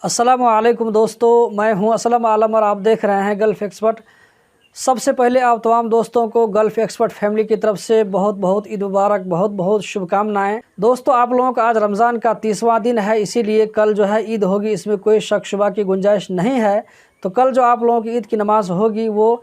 अस्सलामु अलैकुम दोस्तों, मैं हूं असलम आलम और आप देख रहे हैं गल्फ़ एक्सपर्ट। सबसे पहले आप तमाम दोस्तों को गल्फ़ एक्सपर्ट फैमिली की तरफ से बहुत बहुत ईद मुबारक, बहुत बहुत शुभकामनाएं। दोस्तों, आप लोगों का आज रमज़ान का 30वां दिन है, इसीलिए कल जो है ईद होगी, इसमें कोई शक शुबा की गुंजाइश नहीं है। तो कल जो आप लोगों की ईद की नमाज़ होगी वो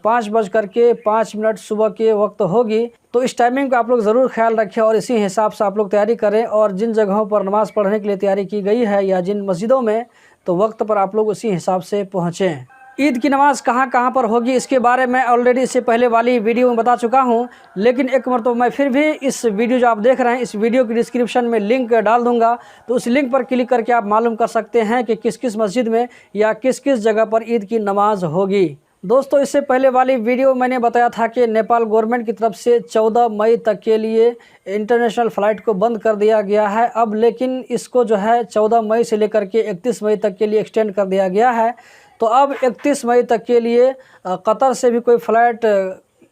5:05 सुबह के वक्त होगी। तो इस टाइमिंग का आप लोग ज़रूर ख्याल रखें और इसी हिसाब से आप लोग तैयारी करें। और जिन जगहों पर नमाज़ पढ़ने के लिए तैयारी की गई है या जिन मस्जिदों में, तो वक्त पर आप लोग उसी हिसाब से पहुँचें। ईद की नमाज़ कहाँ कहाँ पर होगी इसके बारे में ऑलरेडी इससे पहले वाली वीडियो में बता चुका हूँ, लेकिन एक मरतबा मैं फिर भी इस वीडियो जो आप देख रहे हैं, इस वीडियो की डिस्क्रिप्शन में लिंक डाल दूंगा। तो उस लिंक पर क्लिक करके आप मालूम कर सकते हैं कि किस किस मस्जिद में या किस किस जगह पर ईद की नमाज़ होगी। दोस्तों, इससे पहले वाली वीडियो मैंने बताया था कि नेपाल गवर्नमेंट की तरफ से 14 मई तक के लिए इंटरनेशनल फ़्लाइट को बंद कर दिया गया है। अब लेकिन इसको जो है 14 मई से लेकर के 31 मई तक के लिए एक्सटेंड कर दिया गया है। तो अब 31 मई तक के लिए कतर से भी कोई फ़्लाइट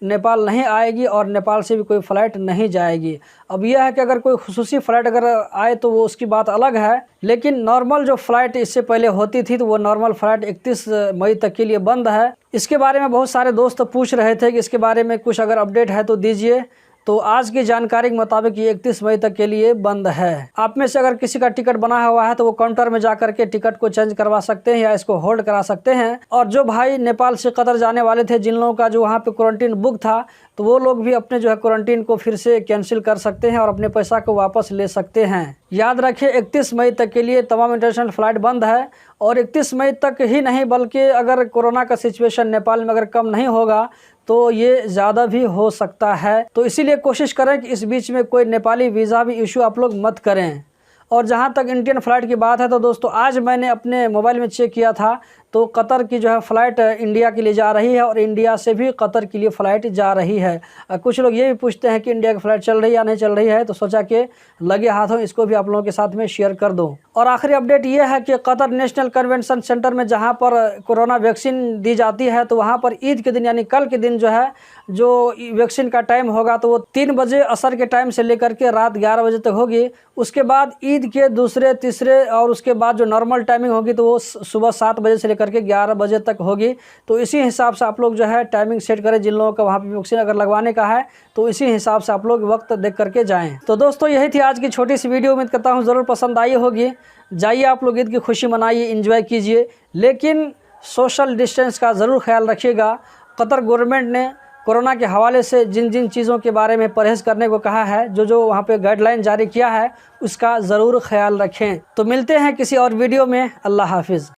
नेपाल नहीं आएगी और नेपाल से भी कोई फ़्लाइट नहीं जाएगी। अब यह है कि अगर कोई खुसूसी फ़्लाइट अगर आए तो वो उसकी बात अलग है, लेकिन नॉर्मल जो फ़्लाइट इससे पहले होती थी तो वो नॉर्मल फ़्लाइट 31 मई तक के लिए बंद है। इसके बारे में बहुत सारे दोस्त पूछ रहे थे कि इसके बारे में कुछ अगर अपडेट है तो दीजिए। तो आज की जानकारी के मुताबिक ये 31 मई तक के लिए बंद है। आप में से अगर किसी का टिकट बना हुआ है तो वो काउंटर में जाकर के टिकट को चेंज करवा सकते हैं या इसको होल्ड करा सकते हैं। और जो भाई नेपाल से कतर जाने वाले थे, जिन लोगों का जो वहाँ पे क्वारंटीन बुक था, तो वो लोग भी अपने जो है क्वारंटीन को फिर से कैंसिल कर सकते हैं और अपने पैसा को वापस ले सकते हैं। याद रखिए, 31 मई तक के लिए तमाम इंटरनेशनल फ़्लाइट बंद है। और 31 मई तक ही नहीं, बल्कि अगर कोरोना का सिचुएशन नेपाल में अगर कम नहीं होगा तो ये ज़्यादा भी हो सकता है। तो इसीलिए कोशिश करें कि इस बीच में कोई नेपाली वीज़ा भी इशू आप लोग मत करें। और जहाँ तक इंडियन फ़्लाइट की बात है तो दोस्तों, आज मैंने अपने मोबाइल में चेक किया था तो कतर की जो है फ़्लाइट इंडिया के लिए जा रही है और इंडिया से भी कतर के लिए फ़्लाइट जा रही है। कुछ लोग ये भी पूछते हैं कि इंडिया की फ़्लाइट चल रही है या नहीं चल रही है, तो सोचा कि लगे हाथों इसको भी आप लोगों के साथ में शेयर कर दूं। और आखिरी अपडेट ये है कि कतर नेशनल कन्वेंशन सेंटर में जहाँ पर कोरोना वैक्सीन दी जाती है, तो वहाँ पर ईद के दिन यानी कल के दिन जो है जो वैक्सीन का टाइम होगा तो वो 3 बजे असर के टाइम से लेकर के रात 11 बजे तक होगी। उसके बाद ईद के दूसरे तीसरे और उसके बाद जो नॉर्मल टाइमिंग होगी तो वो सुबह 7 बजे से लेकर के 11 बजे तक होगी। तो इसी हिसाब से आप लोग जो है टाइमिंग सेट करें। जिन लोगों का वहाँ पे वैक्सीन अगर लगवाने का है तो इसी हिसाब से आप लोग वक्त देख करके जाएं। तो दोस्तों, यही थी आज की छोटी सी वीडियो। उम्मीद करता हूँ ज़रूर पसंद आई होगी। जाइए आप लोग ईद की खुशी मनाइए, इंजॉय कीजिए, लेकिन सोशल डिस्टेंस का ज़रूर ख्याल रखिएगा। कतर गवर्नमेंट ने कोरोना के हवाले से जिन जिन चीज़ों के बारे में परहेज़ करने को कहा है, जो वहाँ पे गाइडलाइन जारी किया है, उसका ज़रूर ख्याल रखें। तो मिलते हैं किसी और वीडियो में। अल्लाह हाफिज़।